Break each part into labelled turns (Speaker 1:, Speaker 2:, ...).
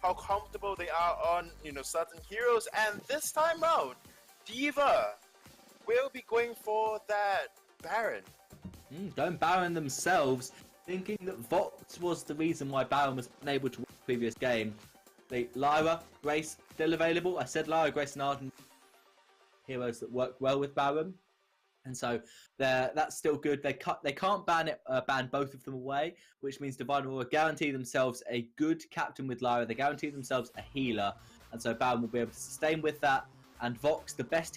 Speaker 1: how comfortable they are on certain heroes. And this time out, Diva will be going for that Baron.
Speaker 2: Going Baron themselves, thinking that Vox was the reason why Baron was unable to win the previous game. Lyra, Grace, still available. I said Lyra, Grace, and Arden, heroes that work well with Baron. And so that's still good. They can't ban both of them away, which means Divine Aurora guarantee themselves a good captain with Lyra. They guarantee themselves a healer, and so Baron will be able to sustain with that. And Vox, the best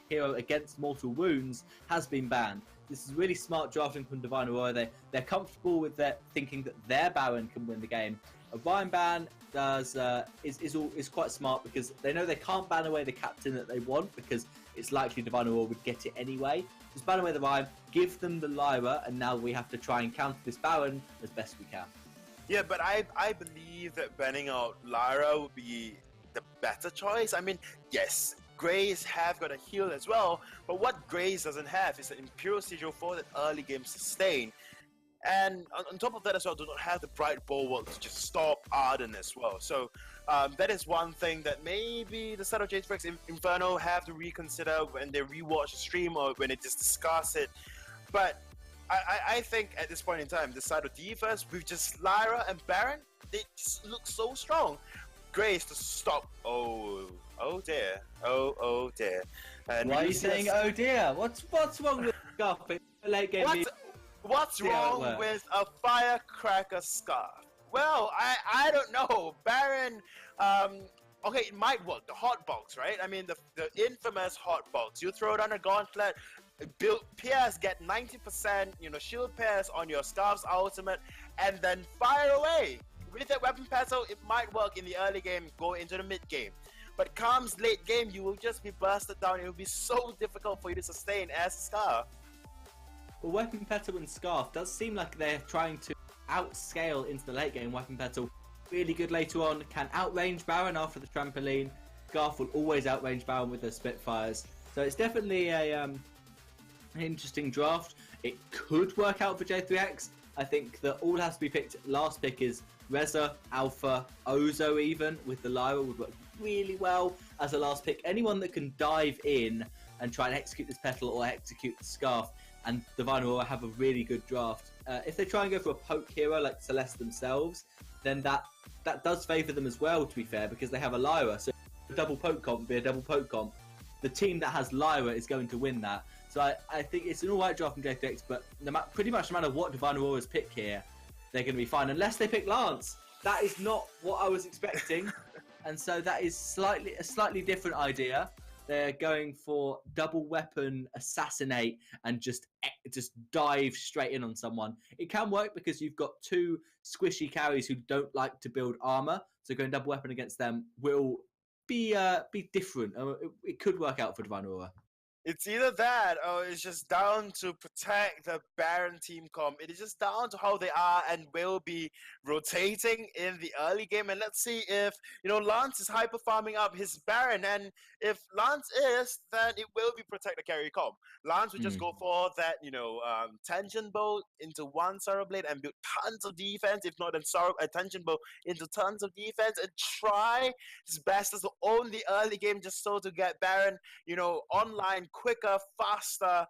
Speaker 2: hero against mortal wounds, has been banned. This is really smart drafting from Divine Aurora. They're comfortable with thinking that their Baron can win the game. A Rhyme ban is quite smart because they know they can't ban away the captain that they want because it's likely Divine Aurora would get it anyway. Just ban away the Rhyme, give them the Lyra, and now we have to try and counter this Baron as best we can.
Speaker 1: Yeah, but I believe that banning out Lyra would be the better choice. I mean, yes, Grace have got a heal as well, but what Grace doesn't have is an Imperial Sigil for that early game sustain. And on top of that as well, do not have the Bright Bulwark to just stop Arden as well. So that is one thing that maybe the side of J3X Inferno have to reconsider when they rewatch the stream or when they just discuss it. But I think at this point in time, the side of Divas with just Lyra and Baron, they just look so strong. Grace to stop. Oh dear. Oh dear. And
Speaker 2: why are you saying oh dear? What's wrong with Scarf? Late game.
Speaker 1: What's wrong with a firecracker scarf? Well, I don't know. Baron, okay, it might work. The hot box, right? I mean, the infamous hot box. You throw down a gauntlet, build PS, get 90%, shield pairs on your scarf's ultimate, and then fire away. With that weapon petal, it might work in the early game, go into the mid game. But comes late game, you will just be bursted down. It will be so difficult for you to sustain as a scarf.
Speaker 2: Well, Weapon Petal and Scarf does seem like they're trying to outscale into the late game. Weapon Petal, really good later on, can outrange Baron after the trampoline. Scarf will always outrange Baron with their Spitfires. So it's definitely an interesting draft. It could work out for J3X. I think that all has to be picked. Last pick is Reza, Alpha, Ozo even, with the Lyra would work really well as a last pick. Anyone that can dive in and try and execute this Petal or execute the Scarf, and Divine Aurora have a really good draft. If they try and go for a poke hero like Celeste themselves, then that does favour them as well, to be fair, because they have a Lyra. So a double poke comp would be a double poke comp. The team that has Lyra is going to win that. So I think it's an alright draft from J3X, but pretty much no matter what Divine Aurora's pick here, they're going to be fine, unless they pick Lance. That is not what I was expecting, and so that is a slightly different idea. They're going for double weapon assassinate and just dive straight in on someone. It can work because you've got two squishy carries who don't like to build armor, so going double weapon against them will be different. It could work out for Divine Aurora.
Speaker 1: It's either that or it's just down to protect the Baron team comp. It is just down to how they are and will be rotating in the early game. And let's see if, Lance is hyper farming up his Baron. And if Lance is, then it will be protect the carry comp. Lance will just go for that, Tension Bow into one Sorrow Blade and build tons of defense. If not, then Tension Bow into tons of defense and try his best as to own the early game just so to get Baron, online quicker, faster.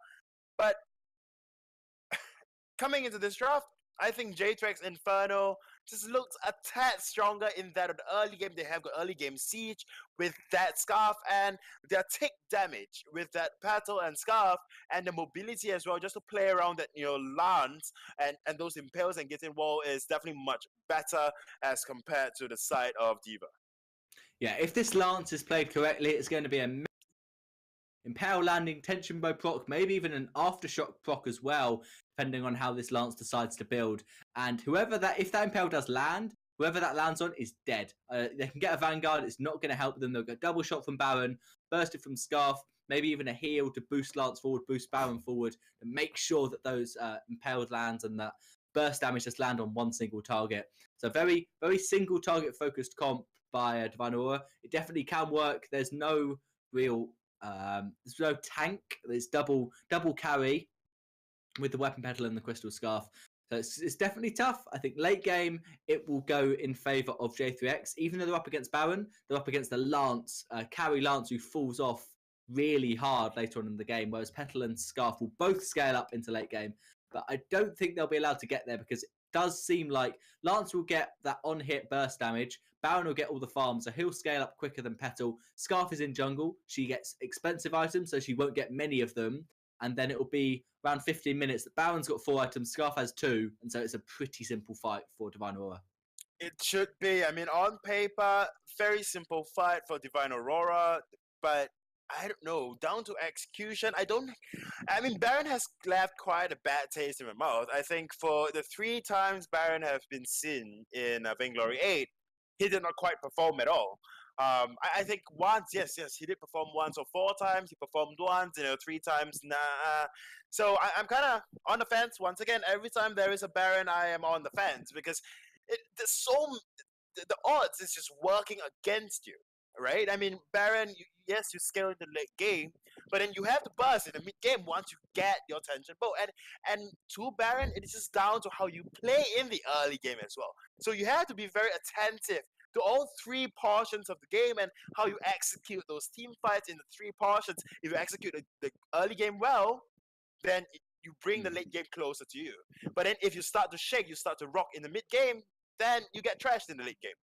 Speaker 1: But coming into this draft, I think J3X Inferno just looks a tad stronger in that of the early game. They have got early game siege with that Scarf and their tick damage with that Petal and Scarf and the mobility as well, just to play around that, Lance and those impales and getting wall is definitely much better as compared to the side of Diva.
Speaker 2: Yeah, if this Lance is played correctly, it's going to be a Impale landing, Tension Bow proc, maybe even an Aftershock proc as well, depending on how this Lance decides to build. And if that Impale does land, whoever that lands on is dead. They can get a Vanguard, it's not going to help them. They'll get double shot from Baron, bursted from Scarf, maybe even a heal to boost Lance forward, boost Baron forward, and make sure that those Impaled lands and that burst damage just land on one single target. So very, very single target focused comp by Divine Aurora. It definitely can work. There's no real... there's no tank. There's double carry with the Weapon Petal and the Crystal Scarf. So it's definitely tough. I think late game, it will go in favour of J3X. Even though they're up against Baron, they're up against the Lance, carry Lance, who falls off really hard later on in the game, whereas Petal and Scarf will both scale up into late game. But I don't think they'll be allowed to get there because it does seem like Lance will get that on-hit burst damage. Baron will get all the farms, so he'll scale up quicker than Petal. Scarf is in jungle. She gets expensive items, so she won't get many of them. And then it will be around 15 minutes. Baron's got 4 items, Scarf has 2, and so it's a pretty simple fight for Divine Aurora.
Speaker 1: It should be. I mean, on paper, very simple fight for Divine Aurora, but I don't know. Down to execution, I mean, Baron has left quite a bad taste in my mouth. I think for the 3 times Baron has been seen in Vainglory 8, he did not quite perform at all. I think once, yes, he did perform once or 4 times. He performed once, 3 times, nah. So I'm kind of on the fence. Once again, every time there is a Baron, I am on the fence because the odds is just working against you, right? I mean, Baron, yes, you scale in the late game, but then you have to burst in the mid game once you get your tension bow. And to Baron, it is just down to how you play in the early game as well. So you have to be very attentive to all 3 portions of the game and how you execute those team fights in the 3 portions. If you execute the early game well, then you bring the late game closer to you. But then if you start to shake, you start to rock in the mid game, then you get trashed in the late game.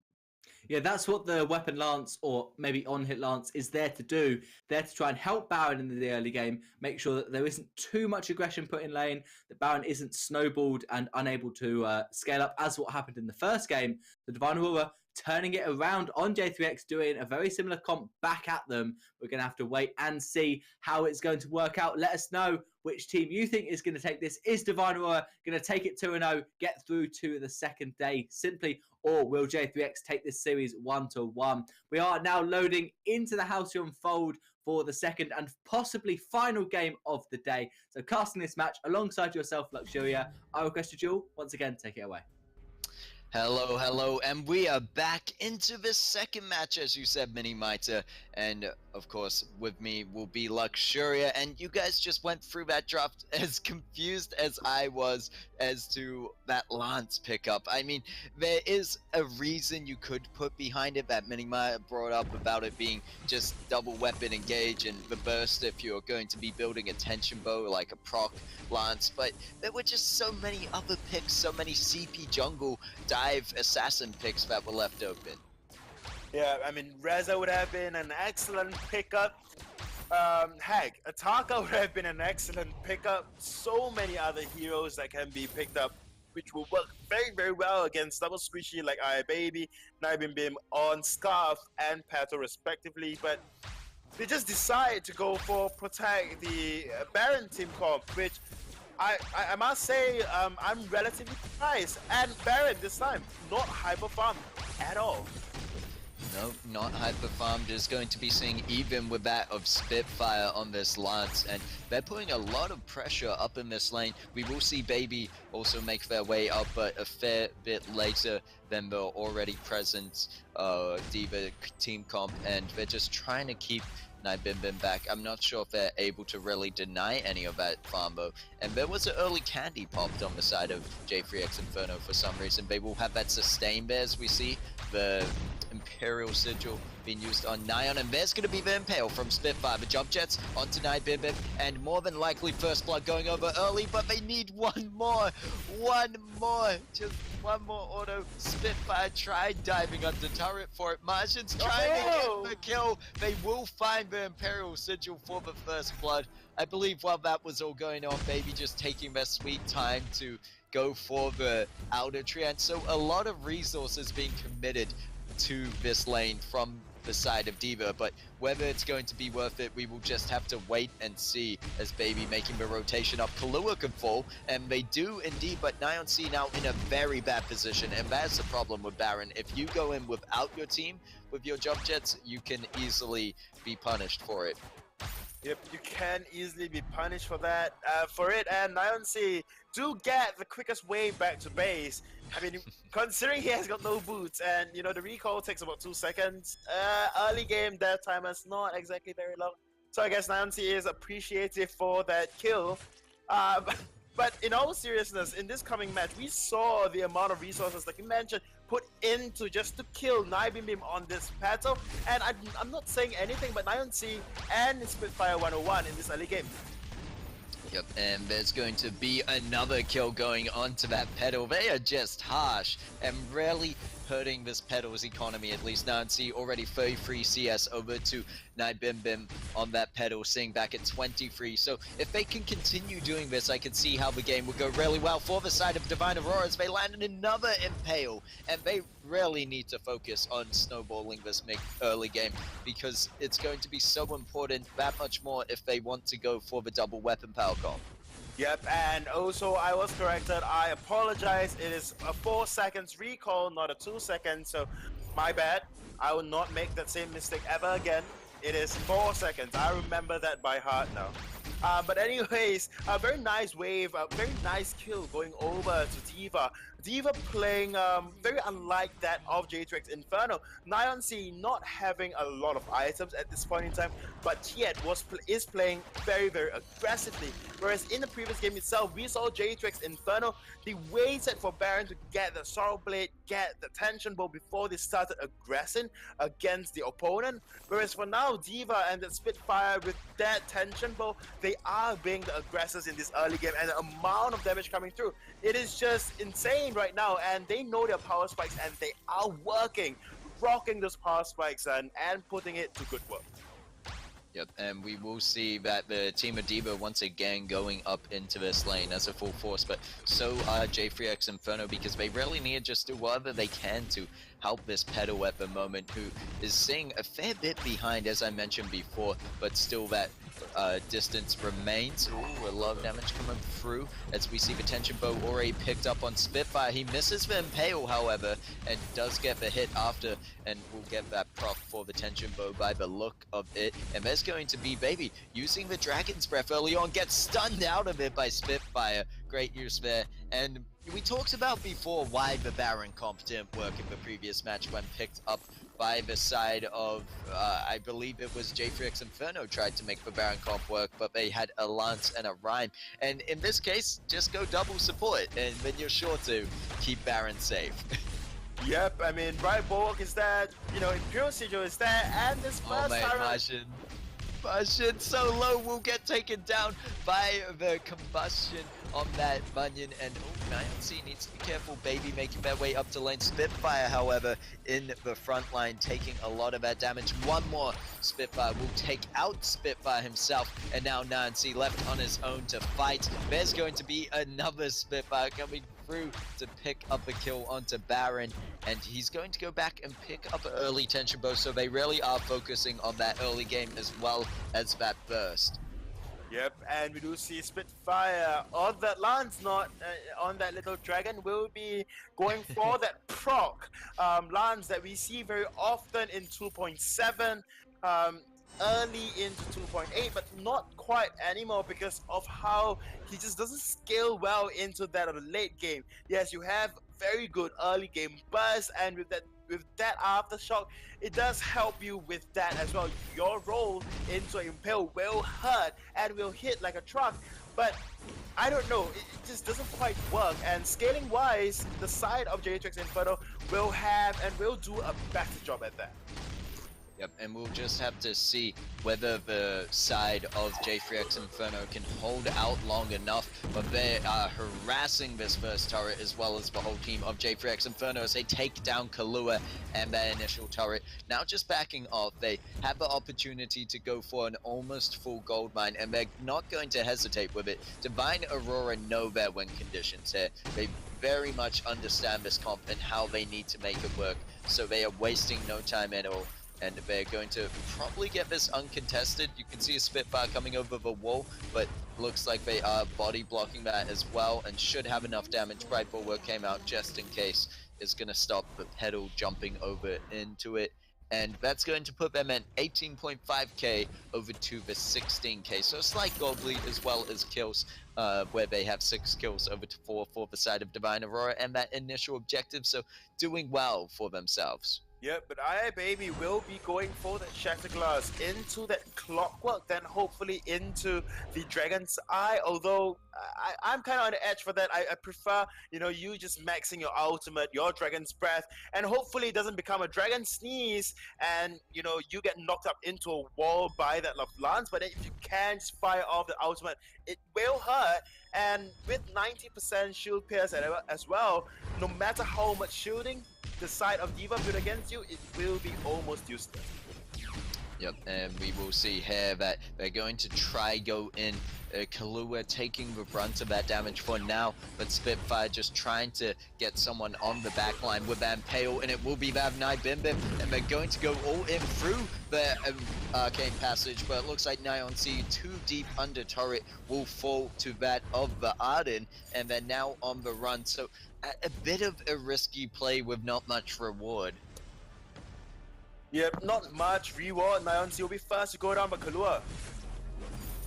Speaker 2: Yeah, that's what the weapon lance or maybe on-hit lance is there to do. There to try and help Baron in the early game, make sure that there isn't too much aggression put in lane, that Baron isn't snowballed and unable to scale up as what happened in the first game. The Divine Aurora turning it around on J3X, doing a very similar comp back at them. We're going to have to wait and see how it's going to work out. Let us know which team you think is going to take this. Is Divine Aurora going to take it 2-0, get through to the second day simply, or will J3X take this series 1-1? We are now loading into the Halcyon Fold for the second and possibly final game of the day. So casting this match alongside yourself, Luxuria, I request you, Jewel, once again, take it away.
Speaker 3: Hello, and we are back into the second match, as you said, Mini Mitre, and of course, with me will be Luxuria, and you guys just went through that draft as confused as I was as to that Lance pickup. I mean, there is a reason you could put behind it that Mini Mitre brought up about it being just double weapon engage and the burst if you're going to be building a tension bow like a proc Lance, but there were just so many other picks, so many CP jungle dive assassin picks that were left open.
Speaker 1: Yeah, I mean, Reza would have been an excellent pickup. Heck, Ataka would have been an excellent pickup. So many other heroes that can be picked up, which will work very, very well against double squishy like iBaby, Bim on Scarf and Petal respectively, but they just decide to go for protect the Baron team comp, which I must say I'm relatively surprised. And Baron this time, not hyper farm at all.
Speaker 3: No, not hyper farmed. Is going to be seeing even with that of Spitfire on this Lance, and they're putting a lot of pressure up in this lane. We will see Baby also make their way up, but a fair bit later than the already present D.Va team comp, and they're just trying to keep Bim back. I'm not sure if they're able to really deny any of that farmbo. And there was an early candy popped on the side of J3X Inferno for some reason. They will have that sustain bear as we see the Imperial Sigil being used on Nyan, and there's going to be the Impale from Spitfire. The jump jets onto Bim, and more than likely First Blood going over early, but they need one more, just one more auto. Spitfire tried diving under turret for it. Martian's trying to get the kill. They will find the Imperial Sigil for the First Blood. I believe while that was all going on, Baby just taking their sweet time to go for the outer tree, and so a lot of resources being committed to this lane from the side of D.Va, but whether it's going to be worth it, we will just have to wait and see as Baby making the rotation up. Kahlua can fall, and they do indeed, but Nyan C now in a very bad position, and that's the problem with Baron. If you go in without your team, with your jump jets, you can easily be punished for it.
Speaker 1: Yep, you can easily be punished for that, and Nyan C do get the quickest way back to base. I mean, considering he has got no boots, and the recall takes about 2 seconds, early game death time is not exactly very long. So I guess Nyan C is appreciative for that kill. But in all seriousness, in this coming match, we saw the amount of resources, like you mentioned, put into just to kill Nibim on this battle. And I'm not saying anything but Nionc and Spitfire 101 in this early game.
Speaker 3: Yep, and there's going to be another kill going onto that pedal. They are just harsh and really hurting this pedal's economy, at least. Nionc already 33 CS over to Nibim on that pedal, sitting back at 23. So if they can continue doing this, I can see how the game would go really well for the side of Divine Aurora as they landed another Impale. And they really need to focus on snowballing this early game because it's going to be so important, that much more if they want to go for the double weapon power comp.
Speaker 1: Yep, and also I was corrected. I apologize. It is a 4 seconds recall, not a 2 seconds. So my bad. I will not make that same mistake ever again. It is 4 seconds. I remember that by heart now. But anyways, a very nice wave, a very nice kill going over to D.Va. D.Va playing very unlike that of J3X Inferno. Nionc not having a lot of items at this point in time, but yet is playing very, very aggressively. Whereas in the previous game itself, we saw J3X Inferno, they waited for Baron to get the Sorrow Blade, get the Tension Bow before they started aggressing against the opponent. Whereas for now, D.Va and the Spitfire with that Tension Bow, they are being the aggressors in this early game, and the amount of damage coming through, it is just insane right now. And they know their power spikes and they are working, rocking those power spikes and putting it to good work.
Speaker 3: Yep, and we will see that the team of D.Va once again going up into this lane as a full force, but so are J3X Inferno because they really need to just do whatever they can to help this pedal at the moment, who is seeing a fair bit behind, as I mentioned before, but still that distance remains. Ooh, a lot of damage coming through as we see the Tension Bow already picked up on Spitfire. He misses the Impale, however, and does get the hit after, and will get that proc for the Tension Bow by the look of it. And there's going to be Baby using the Dragon's Breath early on, gets stunned out of it by Spitfire. Great use there. And we talked about before why the Baron comp didn't work in the previous match when picked up by the side of, I believe it was J3X Inferno tried to make the Baron comp work, but they had a Lance and a Rhyme. And in this case, just go double support, and then you're sure to keep Baron safe.
Speaker 1: Yep, I mean, Bright Bulwark is that, you know, Imperial Sigil is there, and this first
Speaker 3: Martian so low will get taken down by the combustion on that Bunyan, and Nionc needs to be careful. Baby making their way up to lane. Spitfire, however, in the front line, taking a lot of that damage. One more Spitfire will take out Spitfire himself, and now Nionc left on his own to fight. There's going to be another Spitfire coming through to pick up a kill onto Baron, and he's going to go back and pick up an early Tension Bow, so they really are focusing on that early game as well as that burst.
Speaker 1: Yep, and we do see Spitfire on that Lance, not on that little dragon, will be going for that proc Lance that we see very often in 2.7, early into 2.8, but not quite anymore because of how he just doesn't scale well into that of the late game. Yes, you have very good early game burst, and with that aftershock, it does help you with that as well. Your roll into Impale will hurt and will hit like a truck, but I don't know, it just doesn't quite work. And scaling wise, the side of J3X Inferno will have and will do a better job at that.
Speaker 3: Yep, and we'll just have to see whether the side of J3X Inferno can hold out long enough, but they are harassing this first turret as well as the whole team of J3X Inferno as they take down Kahlua and their initial turret. Now just backing off, they have the opportunity to go for an almost full gold mine, and they're not going to hesitate with it. Divine Aurora know their win conditions here. They very much understand this comp and how they need to make it work, so they are wasting no time at all. And they're going to probably get this uncontested. You can see a Spitfire coming over the wall, but looks like they are body blocking that as well and should have enough damage. Bright Bulwark came out just in case. It's going to stop the pedal jumping over into it. And that's going to put them at 18.5k over to the 16k. So a slight gold lead as well as kills, where they have 6 kills over to 4 for the side of Divine Aurora and that initial objective. So doing well for themselves.
Speaker 1: Yeah, but I Baby will be going for that Shatter Glass into that Clockwork, then hopefully into the Dragon's Eye. Although I'm kind of on the edge for that. I prefer, you just maxing your ultimate, your Dragon's Breath, and hopefully it doesn't become a Dragon Sneeze, and you get knocked up into a wall by that Lance. But then if you can just fire off the ultimate, it will hurt. And with 90% shield pierce as well, no matter how much shielding the side of D.Va built against you, it will be almost useless.
Speaker 3: Yep, and we will see here that they're going to try go in. Kahlua taking the brunt of that damage for now, but Spitfire just trying to get someone on the back line with Impale, and it will be that Nai Bim Bim, and they're going to go all in through the Arcane Passage, but it looks like Nai too deep under turret will fall to that of the Arden, and they're now on the run, so a bit of a risky play with not much reward.
Speaker 1: Yep, not much reward. Nionc will be first to go down, but Kahlua.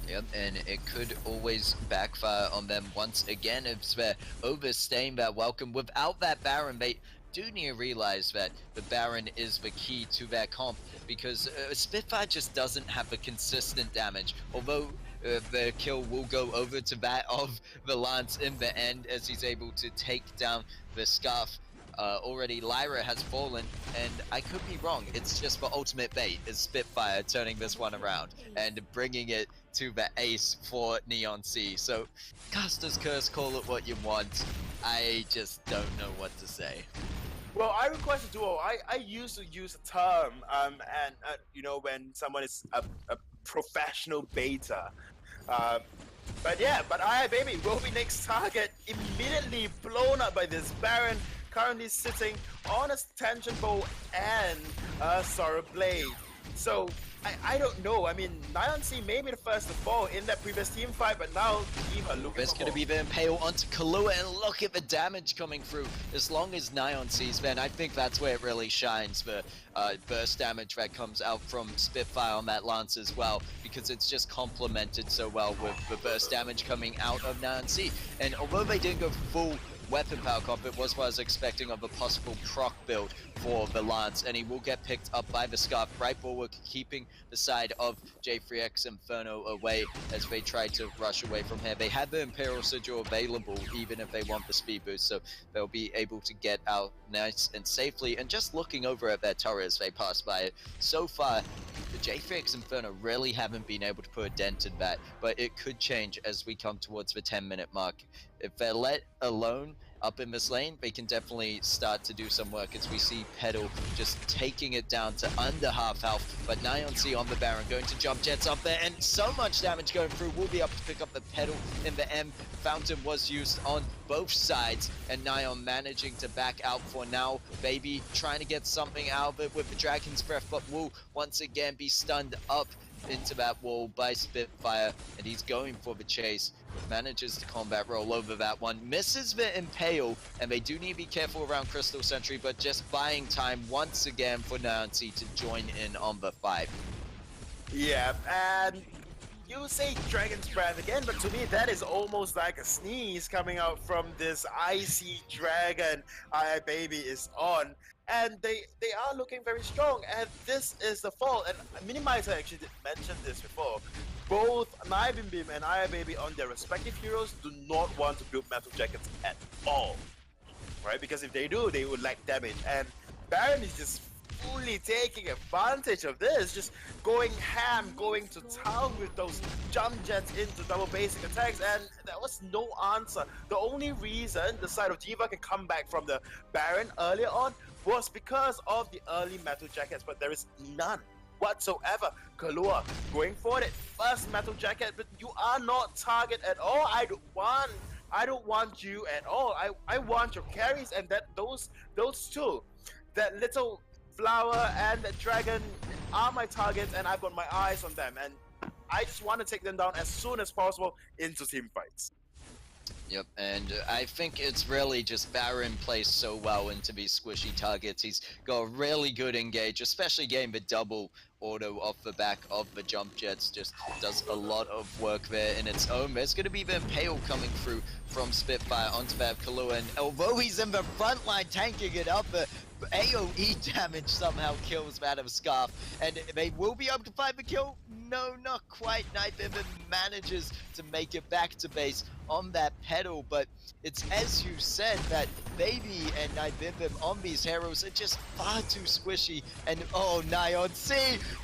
Speaker 3: Yep, and it could always backfire on them once again if they're overstaying that welcome. Without that Baron, they do need to realize that the Baron is the key to their comp, because Spitfire just doesn't have the consistent damage. Although the kill will go over to that of the Lance in the end as he's able to take down the Scarf. Already Lyra has fallen, and I could be wrong, it's just the ultimate bait is Spitfire turning this one around and bringing it to the ace for Neon C. So, Caster's Curse, call it what you want, I just don't know what to say.
Speaker 1: Well, I request a duo. I used to use a term, when someone is a professional beta. But I Baby will be next target, immediately blown up by this Baron, currently sitting on a tension bow and a Sorrow Blade. So I don't know. I mean, Nionc may be the first to fall in that previous team fight, but now D.Va looking
Speaker 3: There's
Speaker 1: for
Speaker 3: going to be the Impale onto Kahlua, and look at the damage coming through. As long as Nionc's then, I think that's where it really shines, the burst damage that comes out from Spitfire on that Lance as well, because it's just complemented so well with the burst damage coming out of Nionc. And although they didn't go full weapon power comp, it was what I was expecting of a possible proc build for the Lance, and he will get picked up by the Scarf. Right Bulwark keeping the side of J3X Inferno away as they try to rush away from here. They have the Imperial Sigil available even if they want the speed boost, so they'll be able to get out nice and safely. And just looking over at their turret as they pass by it, so far the J3X Inferno really haven't been able to put a dent in that, but it could change as we come towards the 10-minute mark. If they're let alone up in this lane, they can definitely start to do some work as we see Pedal just taking it down to under half health, but Nionc on the Baron going to jump jets up there, and so much damage going through. Will be able to pick up the Pedal in the M. Fountain was used on both sides, and Nion managing to back out for now. Baby trying to get something out of it with the Dragon's Breath, but will once again be stunned up into that wall by Spitfire, and he's going for the chase. Manages to combat roll over that one, misses the Impale, and they do need to be careful around Crystal Sentry, but just buying time once again for Nionc to join in on the fight.
Speaker 1: Yeah, and you say Dragon's Breath again, but to me that is almost like a sneeze coming out from this icy dragon Baby is on. And they are looking very strong, and this is the fault. And Minimizer actually did mention this before. Both Nai Bim Bim and Baby on their respective heroes do not want to build metal jackets at all, right? Because if they do, they would lack damage. And Baron is just fully taking advantage of this, just going ham, going to town with those jump jets into double basic attacks, and there was no answer. The only reason the side of D.Va can come back from the Baron earlier on was because of the early metal jackets, but there is none whatsoever. Kahlua going for it, first metal jacket, but you are not target at all. I don't want you at all. I want your carries, and that those two, that little flower and the dragon are my targets, and I've got my eyes on them, and I just want to take them down as soon as possible into team fights.
Speaker 3: Yep, and I think it's really just Baron plays so well into these squishy targets. He's got a really good engage, especially getting the double auto off the back of the jump jets just does a lot of work there in its own. There's going to be the Impale coming through from Spitfire onto that Kahlua, and although he's in the front line tanking it up, the AoE damage somehow kills that of Scarf, and they will be able to find the kill? No, not quite. Nightbimber manages to make it back to base on that pedal, but it's as you said that Baby and Nightbimber on these heroes are just far too squishy, and oh, Nyon C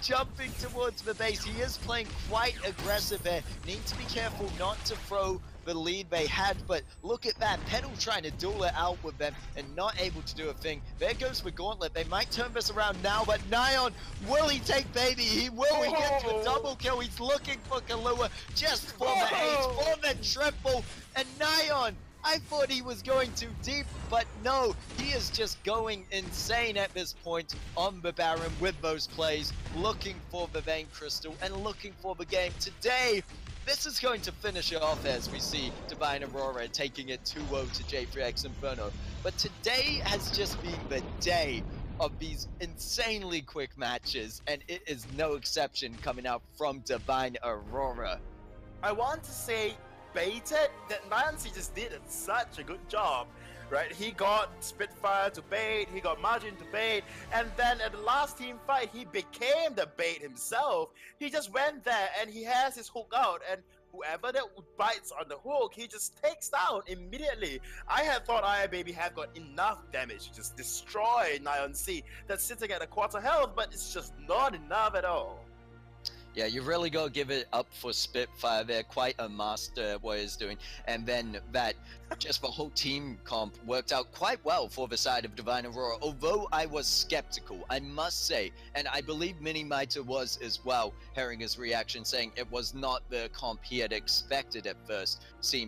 Speaker 3: jumping towards the base. He is playing quite aggressive there. Need to be careful not to throw the lead they had, but look at that. Pedal trying to duel it out with them and not able to do a thing. There goes the gauntlet. They might turn this around now, but Nyon, will he take Baby? He will. He gets a double kill. He's looking for Kahlua just for the ace, for the triple, and Nyon, I thought he was going too deep, but no, he is just going insane at this point on the Baron with those plays, looking for the Vein Crystal and looking for the game. Today, this is going to finish it off as we see Divine Aurora taking it 2-0 to J3X Inferno. But today has just been the day of these insanely quick matches, and it is no exception coming out from Divine Aurora.
Speaker 1: I want to say baited that Nancy just did such a good job, right? He got Spitfire to bait, he got Margin to bait, and then at the last team fight, he became the bait himself. He just went there and he has his hook out, and whoever that bites on the hook, he just takes down immediately. I had thought Baby have got enough damage to just destroy Nyon C that's sitting at a quarter health, but it's just not enough at all.
Speaker 3: Yeah, you really got to give it up for Spitfire. They're quite a master at what he's doing. And then that, just the whole team comp worked out quite well for the side of Divine Aurora. Although I was skeptical, I must say, and I believe Mini Miter was as well, hearing his reaction, saying it was not the comp he had expected at first, seeing